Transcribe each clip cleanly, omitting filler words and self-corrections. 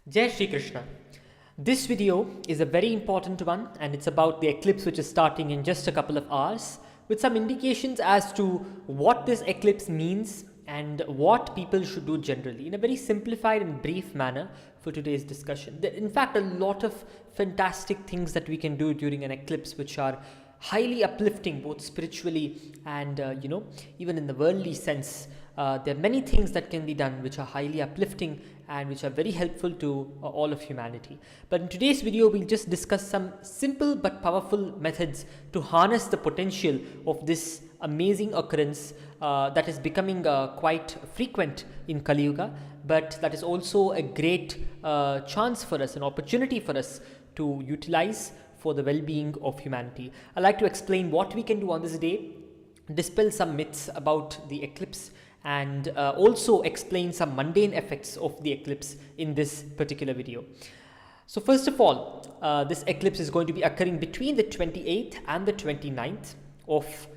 Jai Shri Krishna. This video is a very important one, and it's about the eclipse which is starting in just a couple of hours, with some indications as to what this eclipse means and what people should do generally in a very simplified and brief manner for today's discussion. There are in fact a lot of fantastic things that we can do during an eclipse which are highly uplifting both spiritually and even in the worldly sense. There are many things that can be done which are highly uplifting and which are very helpful to all of humanity. But in today's video, we'll just discuss some simple but powerful methods to harness the potential of this amazing occurrence that is becoming quite frequent in Kali Yuga, but that is also a great chance for us, an opportunity for us to utilize for the well-being of humanity. I'd like to explain what we can do on this day, dispel some myths about the eclipse, and also explain some mundane effects of the eclipse in this particular video. So first of all, this eclipse is going to be occurring between the 28th and the 29th of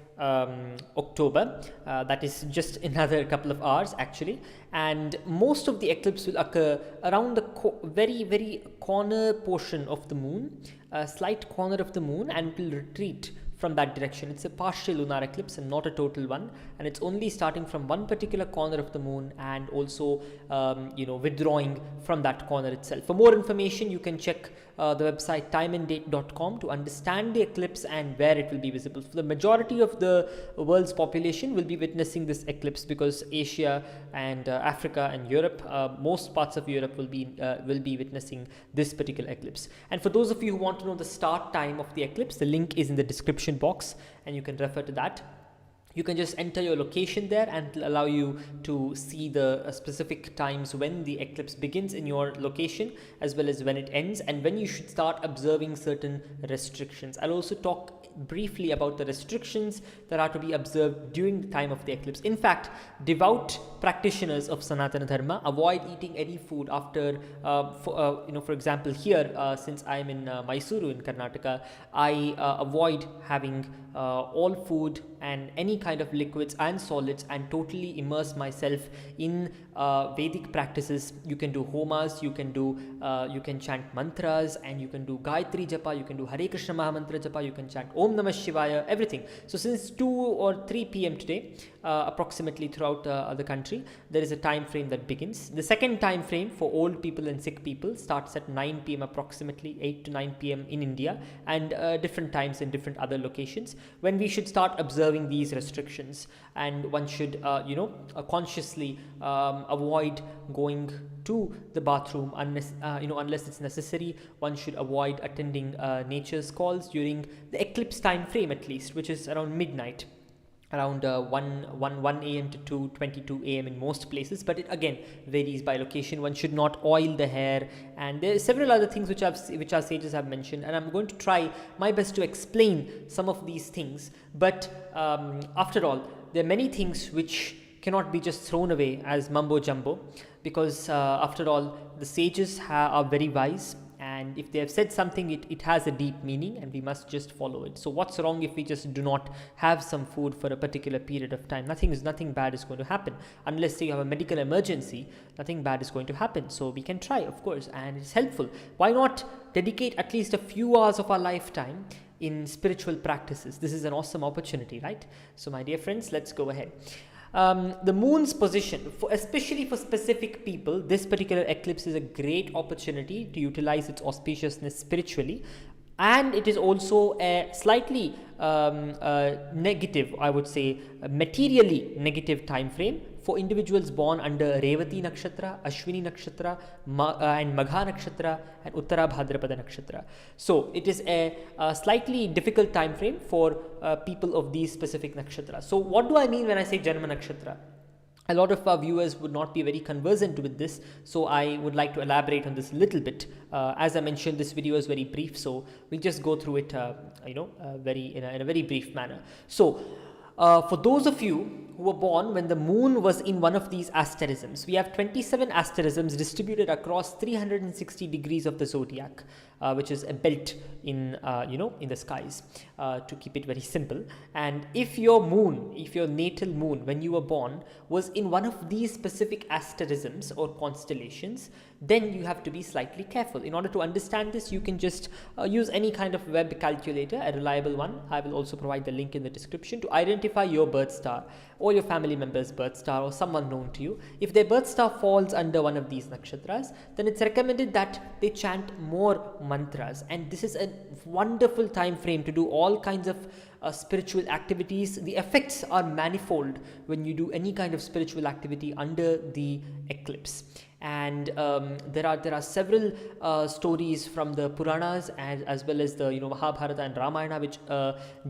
October. That is just another couple of hours actually, and most of the eclipse will occur around the very corner portion of the moon, a slight corner of the moon, and will retreat from that direction. It's a partial lunar eclipse and not a total one, and it's only starting from one particular corner of the moon and also withdrawing from that corner itself. For more information, you can check the website timeanddate.com to understand the eclipse and where it will be visible. So the majority of the world's population will be witnessing this eclipse, because Asia and Africa and Europe, most parts of Europe will be witnessing this particular eclipse. And for those of you who want to know the start time of the eclipse, the link is in the description box and you can refer to that. You can just enter your location there and it'll allow you to see the specific times when the eclipse begins in your location, as well as when it ends and when you should start observing certain restrictions. I'll also talk briefly about the restrictions that are to be observed during the time of the eclipse. In fact, devout practitioners of Sanatana Dharma avoid eating any food after, for example, here, since I'm in Mysuru in Karnataka, I avoid having all food and any kind of liquids and solids, and totally immerse myself in Vedic practices. You can do homas, you can chant mantras, and you can do Gayatri Japa, you can do Hare Krishna Mahamantra Japa, you can chant Om Namah Shivaya, everything. So since 2 or 3 p.m. today, approximately throughout the country, there is a time frame that begins. The second time frame for old people and sick people starts at 9 p.m. approximately 8 to 9 p.m. in India, and different times in different other locations, when we should start observing these restrictions. And one should consciously avoid going to the bathroom unless it's necessary. One should avoid attending nature's calls during the eclipse time frame, at least, which is around midnight, around 1 a.m. to 2:22 a.m. in most places, but it again varies by location. One should not oil the hair, and there are several other things which our sages have mentioned, and I'm going to try my best to explain some of these things. But after all, there are many things which cannot be just thrown away as mumbo jumbo, because after all, the sages are very wise, and if they have said something, it has a deep meaning, and we must just follow it. So what's wrong if we just do not have some food for a particular period of time? Nothing bad is going to happen. Unless you have a medical emergency, nothing bad is going to happen. So we can try, of course, and it's helpful. Why not dedicate at least a few hours of our lifetime in spiritual practices? This is an awesome opportunity, right? So my dear friends, let's go ahead. The moon's position, especially for specific people, this particular eclipse is a great opportunity to utilize its auspiciousness spiritually, and it is also a slightly negative, I would say, materially negative time frame for individuals born under Revati Nakshatra, Ashwini Nakshatra, and Magha Nakshatra, and Uttara Bhadrapada Nakshatra. So it is a slightly difficult time frame for people of these specific nakshatras. So what do I mean when I say Janma Nakshatra? A lot of our viewers would not be very conversant with this, so I would like to elaborate on this a little bit. As I mentioned, this video is very brief, so we'll just go through it in a very brief manner. So for those of you who were born when the moon was in one of these asterisms. We have 27 asterisms distributed across 360 degrees of the zodiac, which is a belt in in the skies, to keep it very simple. And if your natal moon when you were born was in one of these specific asterisms or constellations, then you have to be slightly careful. In order to understand this, you can just use any kind of web calculator, a reliable one. I will also provide the link in the description, to identify your birth star or your family member's birth star or someone known to you. If their birth star falls under one of these nakshatras, then it's recommended that they chant more mantras. And this is a wonderful time frame to do all kinds of spiritual activities. The effects are manifold when you do any kind of spiritual activity under the eclipse. And there are several stories from the Puranas as well as the Mahabharata and Ramayana, which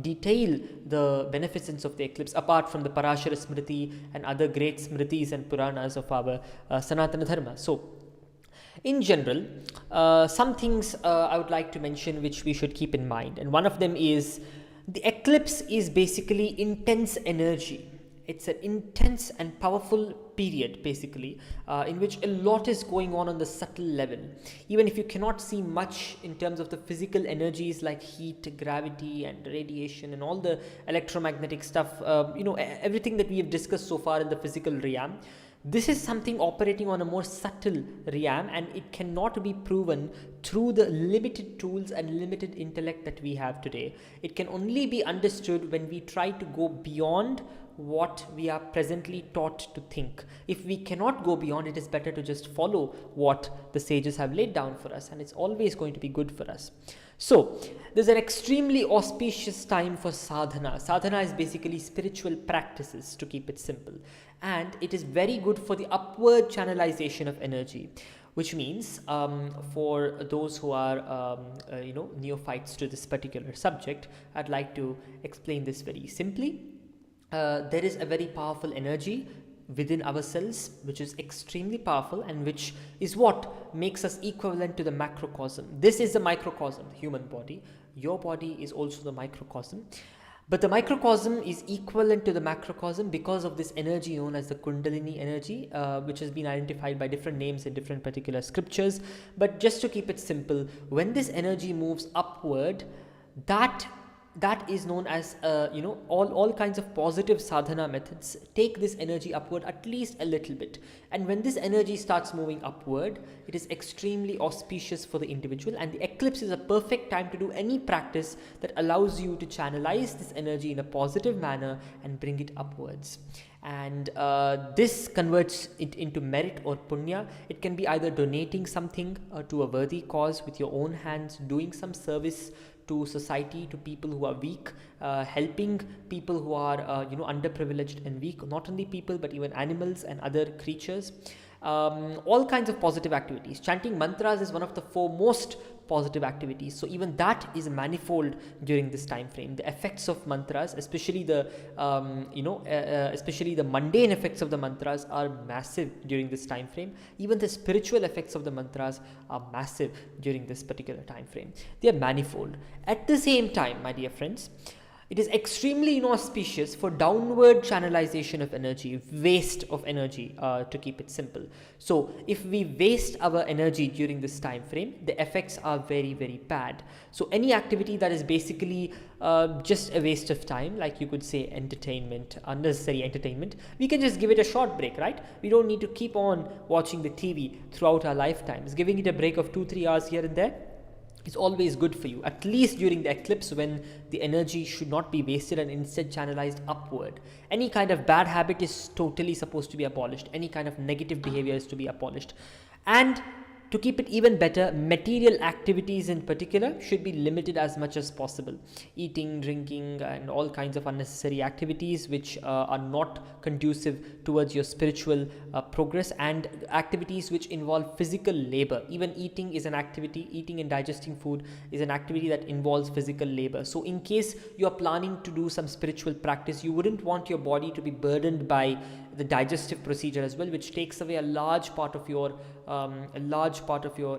detail the beneficence of the eclipse, apart from the Parashara Smriti and other great Smritis and Puranas of our Sanatana Dharma. So in general, some things I would like to mention which we should keep in mind, and one of them is the eclipse is basically intense energy. It's an intense and powerful period, basically, in which a lot is going on the subtle level. Even if you cannot see much in terms of the physical energies like heat, gravity, and radiation, and all the electromagnetic stuff, everything that we have discussed so far in the physical realm, this is something operating on a more subtle realm, and it cannot be proven through the limited tools and limited intellect that we have today. It can only be understood when we try to go beyond what we are presently taught to think. If we cannot go beyond, it is better to just follow what the sages have laid down for us, and it's always going to be good for us. So there's an extremely auspicious time for sadhana. Sadhana is basically spiritual practices, to keep it simple, and it is very good for the upward channelization of energy, which means for those who are neophytes to this particular subject, I'd like to explain this very simply. There is a very powerful energy within ourselves which is extremely powerful, and which is what makes us equivalent to the macrocosm. This is the microcosm, the human body. Your body is also the microcosm, but the microcosm is equivalent to the macrocosm because of this energy known as the Kundalini energy, which has been identified by different names in different particular scriptures. But just to keep it simple, when this energy moves upward, that is known as all kinds of positive sadhana methods take this energy upward at least a little bit. And when this energy starts moving upward, it is extremely auspicious for the individual, and the eclipse is a perfect time to do any practice that allows you to channelize this energy in a positive manner and bring it upwards. And this converts it into merit or punya. It can be either donating something to a worthy cause with your own hands, doing some service to society, to people who are weak, helping people who are underprivileged and weak, not only people but even animals and other creatures. All kinds of positive activities. Chanting mantras is one of the foremost positive activities, so even that is manifold during this time frame. The effects of mantras, especially the mundane effects of the mantras, are massive during this time frame. Even the spiritual effects of the mantras are massive during this particular time frame. They are manifold. At the same time, my dear friends, it is extremely inauspicious for downward channelization of energy, waste of energy, to keep it simple. So if we waste our energy during this time frame, the effects are very, very bad. So any activity that is basically just a waste of time, like you could say entertainment, unnecessary entertainment, we can just give it a short break, right? We don't need to keep on watching the TV throughout our lifetimes. Giving it a break of 2-3 hours here and there is always good for you, at least during the eclipse, when the energy should not be wasted and instead channelized upward. Any kind of bad habit is totally supposed to be abolished. Any kind of negative behavior is to be abolished. And to keep it even better, material activities in particular should be limited as much as possible. Eating, drinking, and all kinds of unnecessary activities which are not conducive towards your spiritual progress, and activities which involve physical labor. Even eating is an activity. Eating and digesting food is an activity that involves physical labor. So in case you are planning to do some spiritual practice, you wouldn't want your body to be burdened by the digestive procedure as well, which takes away a large part of your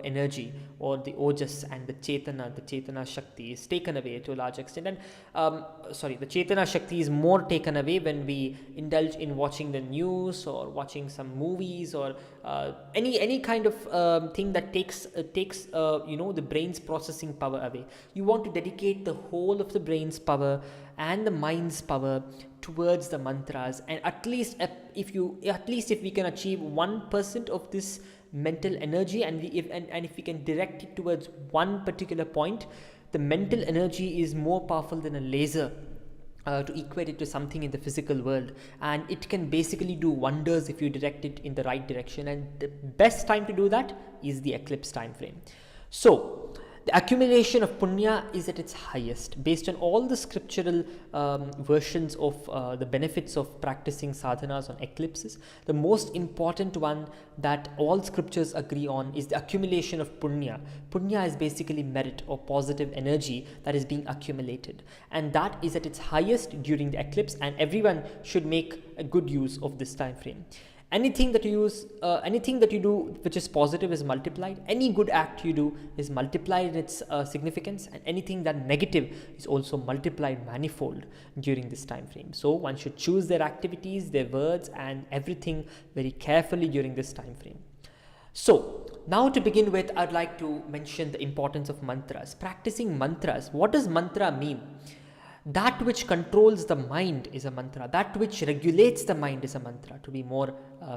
energy, or the ojas and the chetana shakti is taken away to a large extent. And the chetana shakti is more taken away when we indulge in watching the news or watching some movies, or any kind of thing that takes the brain's processing power away. You want to dedicate the whole of the brain's power and the mind's power towards the mantras, and at least if we can achieve 1% of this mental energy, and if we can direct it towards one particular point, the mental energy is more powerful than a laser, to equate it to something in the physical world, and it can basically do wonders if you direct it in the right direction. And the best time to do that is the eclipse time frame. So the accumulation of punya is at its highest based on all the scriptural versions of the benefits of practicing sadhanas on eclipses. The most important one that all scriptures agree on is the accumulation of punya. Punya is basically merit or positive energy that is being accumulated, and that is at its highest during the eclipse, and everyone should make a good use of this time frame. Anything that you do which is positive is multiplied. Any good act you do is multiplied in its significance, and anything that negative is also multiplied manifold during this time frame. So one should choose their activities, their words, and everything very carefully during this time frame. So now to begin with, I'd like to mention the importance of mantras. Practicing mantras. What does mantra mean? That which controls the mind is a mantra. That which regulates the mind is a mantra, to be more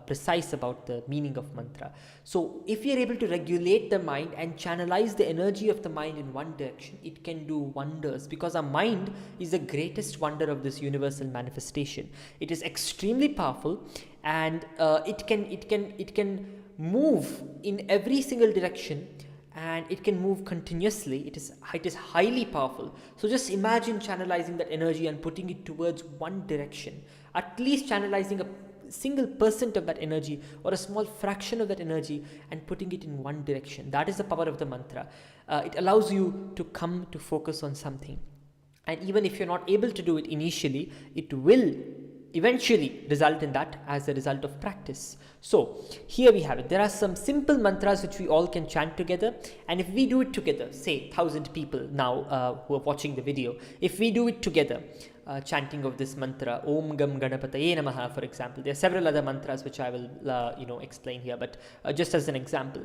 precise about the meaning of mantra. So if you're able to regulate the mind and channelize the energy of the mind in one direction, it can do wonders, because our mind is the greatest wonder of this universal manifestation. It is extremely powerful, and it can move in every single direction, and it can move continuously. It is highly powerful. So just imagine channelizing that energy and putting it towards one direction, at least channelizing a single % of that energy or a small fraction of that energy and putting it in one direction. That is the power of the mantra. It allows you to come to focus on something, and even if you're not able to do it initially, it will eventually result in that as a result of practice. So here we have it. There are some simple mantras which we all can chant together, and if we do it together, say 1,000 people now who are watching the video, if we do it together, chanting of this mantra, Om Gam Ganapataye Namaha, for example. There are several other mantras which I will explain here, but just as an example,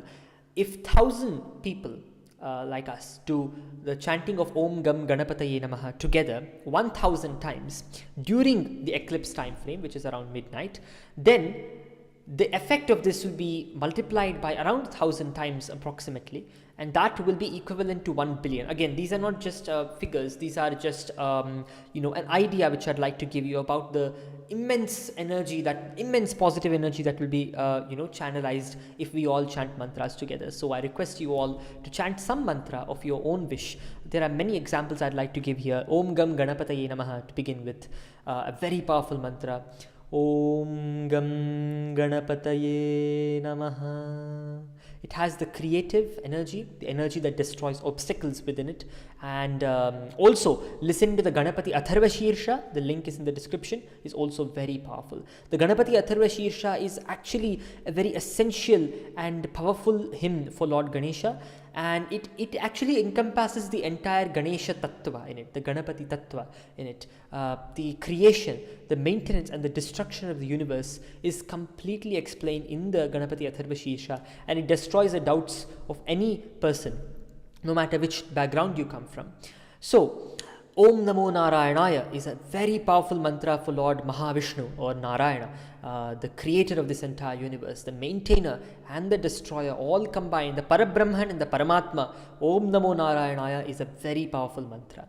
if 1,000 people like us do the chanting of Om Gam Ganapataye Namaha together 1,000 times during the eclipse time frame, which is around midnight, then the effect of this will be multiplied by around 1,000 times approximately, and that will be equivalent to 1 billion. Again, these are not just figures, these are just an idea which I'd like to give you about the immense energy, that immense positive energy that will be channelized if we all chant mantras together. So I request you all to chant some mantra of your own wish. There are many examples I'd like to give here. Om Gam Ganapataye Namaha to begin with, a very powerful mantra. Om Gam Ganapataye Namaha. It has the creative energy, the energy that destroys obstacles within it. And also listen to the Ganapati Atharva Shirsha, the link is in the description, is also very powerful. The Ganapati Atharva Shirsha is actually a very essential and powerful hymn for Lord Ganesha, and it actually encompasses the entire Ganesha Tattva in it, the Ganapati Tattva in it. The creation, the maintenance and the destruction of the universe is completely explained in the Ganapati Atharva Shirsha, and it destroys the doubts of any person, no matter which background you come from. So, Om Namo Narayanaya is a very powerful mantra for Lord Mahavishnu or Narayana, the creator of this entire universe, the maintainer and the destroyer, all combined, the Parabrahman and the Paramatma. Om Namo Narayanaya is a very powerful mantra.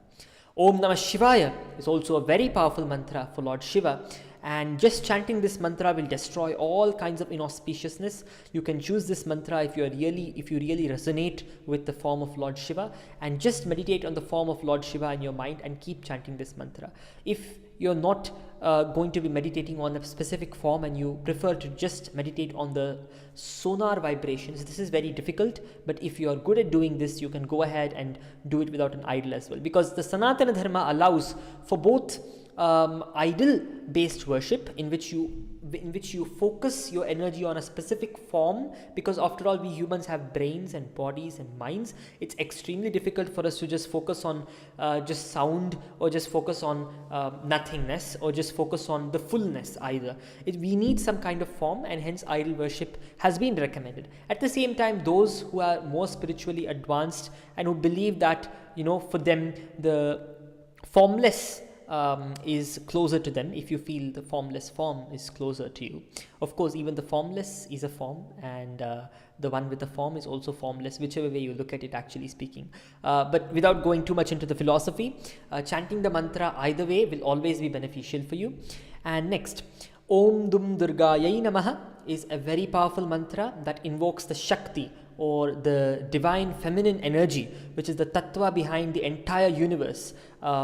Om Namah Shivaya is also a very powerful mantra for Lord Shiva, and just chanting this mantra will destroy all kinds of inauspiciousness. You can choose this mantra if you really resonate with the form of Lord Shiva, and just meditate on the form of Lord Shiva in your mind and keep chanting this mantra. If you're not going to be meditating on a specific form and you prefer to just meditate on the sonar vibrations, this is very difficult, but if you are good at doing this, you can go ahead and do it without an idol as well, because the Sanatana Dharma allows for both idol based worship in which you focus your energy on a specific form, because after all we humans have brains and bodies and minds. It's extremely difficult for us to just focus on just sound, or just focus on nothingness, or just focus on the fullness either. We need some kind of form, and hence idol worship has been recommended. At the same time, those who are more spiritually advanced and who believe that, for them the formless is closer to them, if you feel the formless form is closer to you. Of course, even the formless is a form, and the one with the form is also formless, whichever way you look at it, actually speaking. But without going too much into the philosophy, chanting the mantra either way will always be beneficial for you. And next, Om Dum Durgayai Namaha is a very powerful mantra that invokes the Shakti, or the divine feminine energy, which is the tattva behind the entire universe,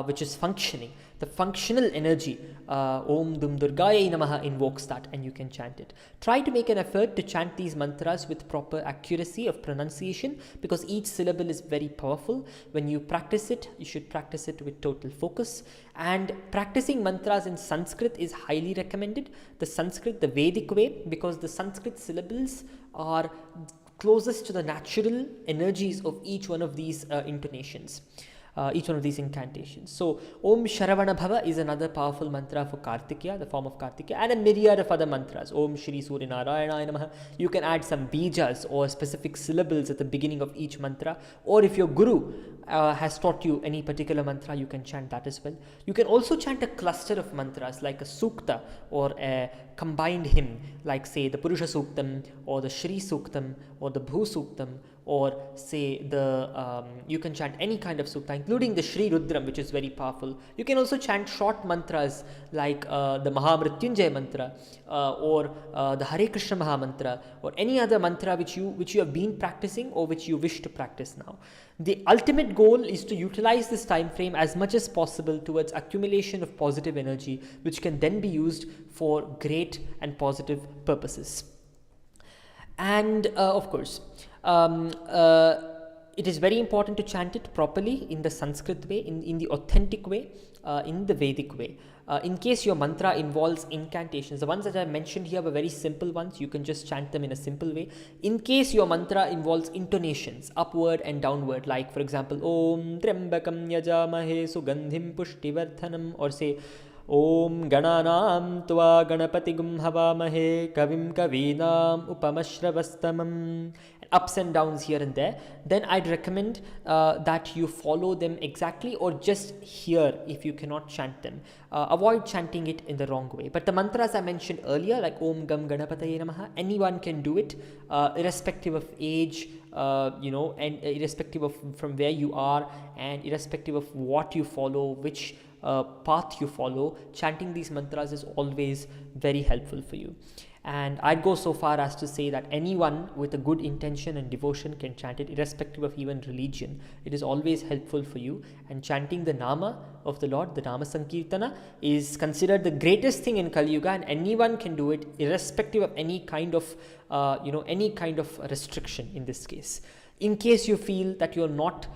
which is functioning. The functional energy, Om Dum Durgayai Namaha, invokes that, and you can chant it. Try to make an effort to chant these mantras with proper accuracy of pronunciation, because each syllable is very powerful. When you practice it, you should practice it with total focus. And practicing mantras in Sanskrit is highly recommended. The Sanskrit, the Vedic way, because the Sanskrit syllables are closest to the natural energies of each one of these intonations. Each one of these incantations. So Om Sharavana Bhava is another powerful mantra for Kartikeya, the form of Kartikeya, and a myriad of other mantras. Om Shri Surya Narayana Namaha. You can add some bijas or specific syllables at the beginning of each mantra, or if your guru has taught you any particular mantra, you can chant that as well. You can also chant a cluster of mantras like a sukta or a combined hymn, like say the Purusha Suktam or the Shree Suktam or the Bhu Suktam, or say the you can chant any kind of sukta, including the Shree Rudram, which is very powerful. You can also chant short mantras like the Mahamrityunjaya mantra, or the Hare Krishna Maha mantra, or any other mantra which you have been practicing or which you wish to practice now. The ultimate goal is to utilize this time frame as much as possible towards accumulation of positive energy, which can then be used for great and positive purposes. And of course, it is very important to chant it properly in the Sanskrit way, in the authentic way, in the Vedic way. In case your mantra involves incantations, the ones that I mentioned here were very simple ones. You can just chant them in a simple way. In case your mantra involves intonations, upward and downward, like for example, Om Trambakam Yajamahe Sugandhim Pushtivardhanam, or say Om Gananam Tva Ganapatigum Havamahe Kavim Kavinam Upamashravastamam, ups and downs here and there, then I'd recommend that you follow them exactly, or just hear if you cannot chant them. Avoid chanting it in the wrong way. But the mantras I mentioned earlier, like Om Gam Ganapataye Namaha, anyone can do it, irrespective of age, and irrespective of from where you are, and irrespective of what you follow, which path you follow. Chanting these mantras is always very helpful for you. And I'd go so far as to say that anyone with a good intention and devotion can chant it, irrespective of even religion. It is always helpful for you. And chanting the Nama of the Lord, the Nama Sankirtana, is considered the greatest thing in Kali Yuga, and anyone can do it, irrespective of any kind of, restriction in this case. In case you feel that you're not,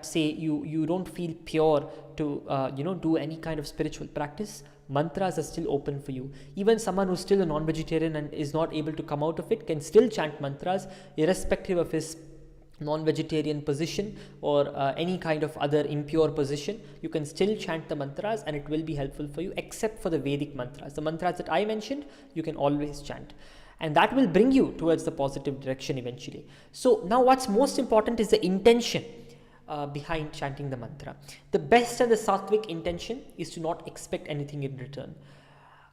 say you don't feel pure to, do any kind of spiritual practice, mantras are still open for you. Even someone who's still a non-vegetarian and is not able to come out of it can still chant mantras, irrespective of his non-vegetarian position or any kind of other impure position. You can still chant the mantras and it will be helpful for you, except for the Vedic mantras. The mantras that I mentioned, you can always chant, and that will bring you towards the positive direction eventually. So now what's most important is the intention behind chanting the mantra. The best and the sattvic intention is to not expect anything in return.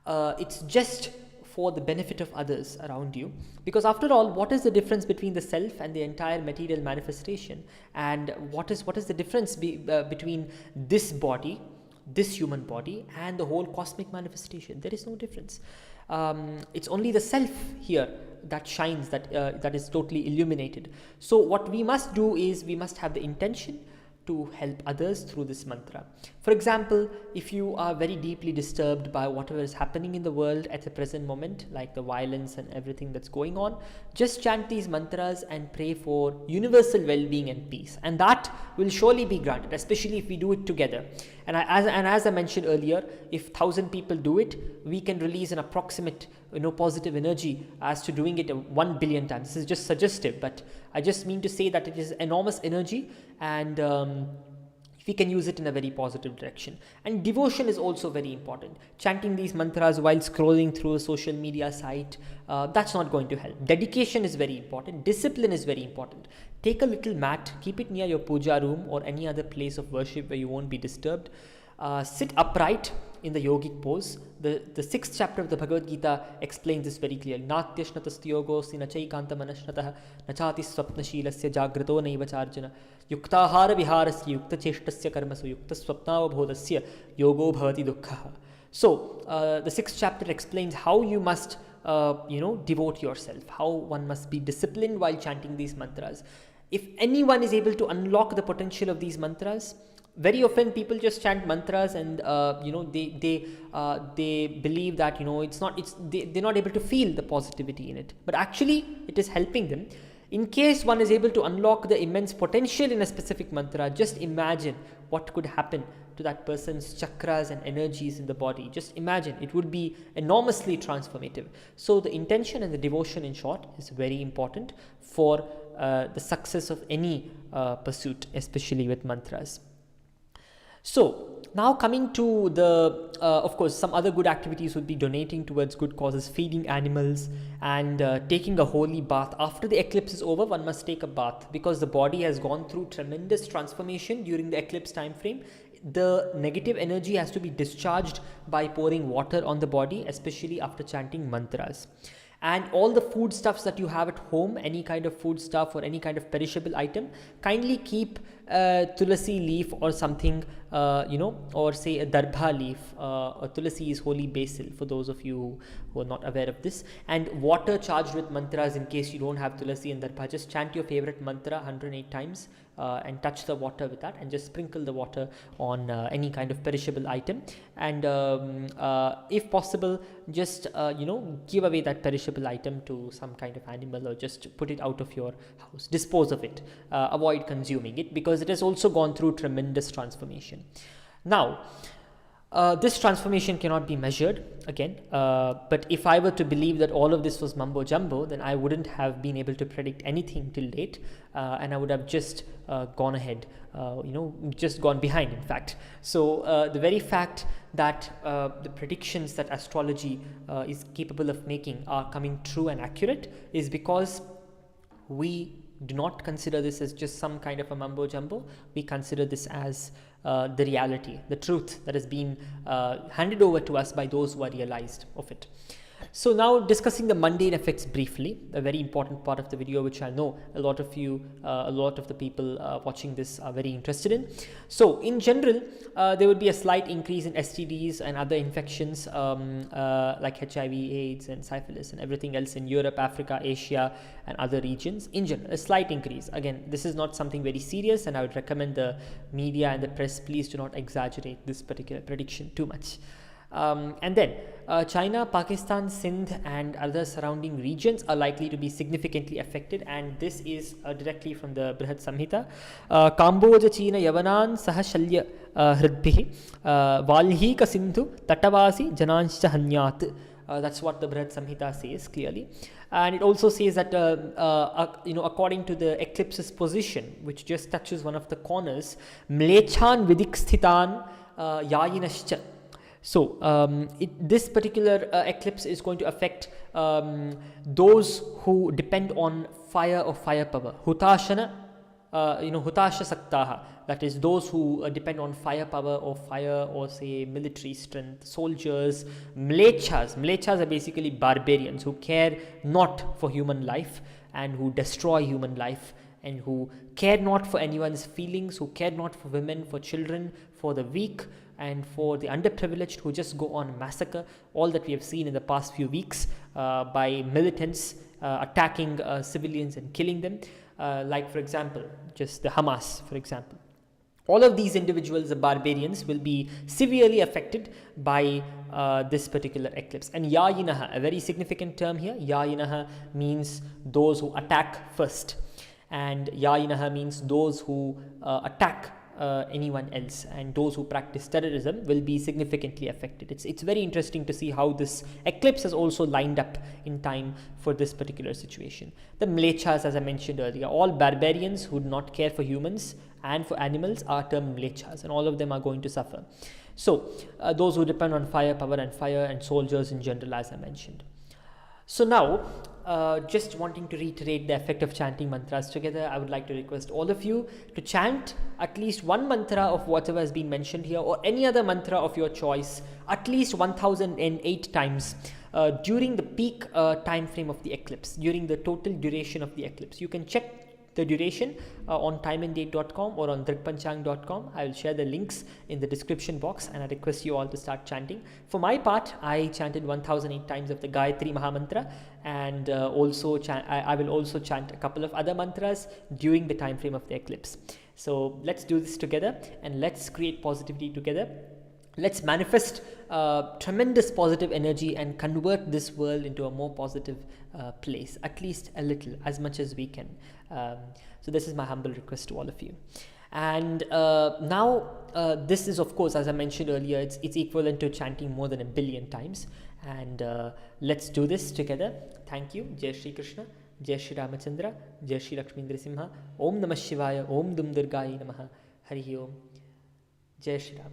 It's just for the benefit of others around you, because after all, what is the difference between the self and the entire material manifestation? And what is the difference between this body, this human body, and the whole cosmic manifestation? There is no difference. It's only the self here that shines, that is totally illuminated. So what we must do is we must have the intention to help others through this mantra. For example, if you are very deeply disturbed by whatever is happening in the world at the present moment, like the violence and everything that's going on, just chant these mantras and pray for universal well-being and peace, and that will surely be granted, especially if we do it together. And as I mentioned earlier, if 1,000 people do it, we can release an approximate positive energy as to doing it 1 billion times. This is just suggestive, but I just mean to say that it is enormous energy, and we can use it in a very positive direction. And devotion is also very important. Chanting these mantras while scrolling through a social media site, that's not going to help. Dedication is very important. Discipline is very important. Take a little mat, keep it near your puja room or any other place of worship where you won't be disturbed. Sit upright in the yogic pose. The 6th chapter of the Bhagavad Gita explains this very clearly. Natyashnatasya yogosi nachaikanta manashnatah nachati swapnashilasya jagrato naiva charjana yuktahara viharasya yukta cheshtasya karmasu yukta swapnavabhodasya yogo bhavati dukkha. So the 6th chapter explains how you must devote yourself, how one must be disciplined while chanting these mantras. If anyone is able to unlock the potential of these mantras, very often people just chant mantras and they believe that they're not able to feel the positivity in it, but actually it is helping them. In case one is able to unlock the immense potential in a specific mantra, just imagine what could happen to that person's chakras and energies in the body. Just imagine, it would be enormously transformative. So the intention and the devotion, in short, is very important for the success of any pursuit, especially with mantras. So now coming to the, of course, some other good activities would be donating towards good causes, feeding animals, and taking a holy bath. After the eclipse is over, one must take a bath because the body has gone through tremendous transformation during the eclipse time frame. The negative energy has to be discharged by pouring water on the body, especially after chanting mantras. And all the foodstuffs that you have at home, any kind of foodstuff or any kind of perishable item, kindly keep tulasi leaf or something, or say a darbha leaf. Tulasi is holy basil, for those of you who are not aware of this. And water charged with mantras in case you don't have tulasi and darbha. Just chant your favorite mantra 108 times and touch the water with that, and just sprinkle the water on any kind of perishable item. And if possible, just give away that perishable item to some kind of animal, or just put it out of your house, dispose of it, avoid consuming it, because it has also gone through tremendous transformation. Now this transformation cannot be measured again, but if I were to believe that all of this was mumbo jumbo, then I wouldn't have been able to predict anything till date, and I would have just gone ahead, just gone behind, in fact. So the very fact that the predictions that astrology is capable of making are coming true and accurate is because we do not consider this as just some kind of a mumbo jumbo. We consider this as the reality, the truth that has been handed over to us by those who are realized of it. So now discussing the mundane effects briefly, a very important part of the video, which I know a lot of you, a lot of the people watching this are very interested in. So in general, there would be a slight increase in STDs and other infections like HIV, AIDS and syphilis and everything else in Europe, Africa, Asia and other regions. In general, a slight increase. Again, this is not something very serious, and I would recommend the media and the press, please do not exaggerate this particular prediction too much. And then China, Pakistan, Sindh and other surrounding regions are likely to be significantly affected, and this is directly from the Brihad Samhita. Kamboja, China, Yavanan, Sahashalya Hridbhi, Valhika Sindhu, Tatavasi, Janansha Hanyat. That's what the Brihad Samhita says clearly. And it also says that, according to the eclipse's position, which just touches one of the corners, Mlechan Vidikshthitan Yayinascha. So this particular eclipse is going to affect those who depend on fire or fire power. Hutashana, Hutasha Saktaha, that is those who depend on fire power or fire or say military strength, soldiers. Mlechas are basically barbarians who care not for human life and who destroy human life, and who care not for anyone's feelings, who care not for women, for children, for the weak and for the underprivileged, who just go on massacre, all that we have seen in the past few weeks by militants attacking civilians and killing them, like for example just the Hamas, for example, All of these individuals, the barbarians, will be severely affected by this particular eclipse. And Yayinaha, a very significant term here. Yayinaha means those who attack first, and Yayinaha means those who attack anyone else, and those who practice terrorism will be significantly affected. It's very interesting to see how this eclipse has also lined up in time for this particular situation. The Mlechas, as I mentioned earlier, all barbarians who do not care for humans and for animals are termed Mlechas, and all of them are going to suffer. So those who depend on fire, power and fire, and soldiers in general, as I mentioned. So now, just wanting to reiterate the effect of chanting mantras together, I would like to request all of you to chant at least one mantra of whatever has been mentioned here, or any other mantra of your choice, at least 1008 times during the peak time frame of the eclipse, during the total duration of the eclipse. You can check the duration on timeanddate.com or on drikpanchang.com. I will share the links in the description box, and I request you all to start chanting. For my part, I chanted 1008 times of the Gayatri Mahamantra, and I will also chant a couple of other mantras during the time frame of the eclipse. So let's do this together, and let's create positivity together. Let's manifest tremendous positive energy and convert this world into a more positive place, at least a little, as much as we can. So this is my humble request to all of you. And now this is, of course, as I mentioned earlier, it's equivalent to chanting more than 1 billion times. And let's do this together. Thank you. Jai Shri Krishna, Jai Shri Ramachandra, Jai Shri Lakshmi Nrsimha, Om Namah Shivaya, Om Dum Durgaye Namaha, Hari Om, Jai Shri Ram.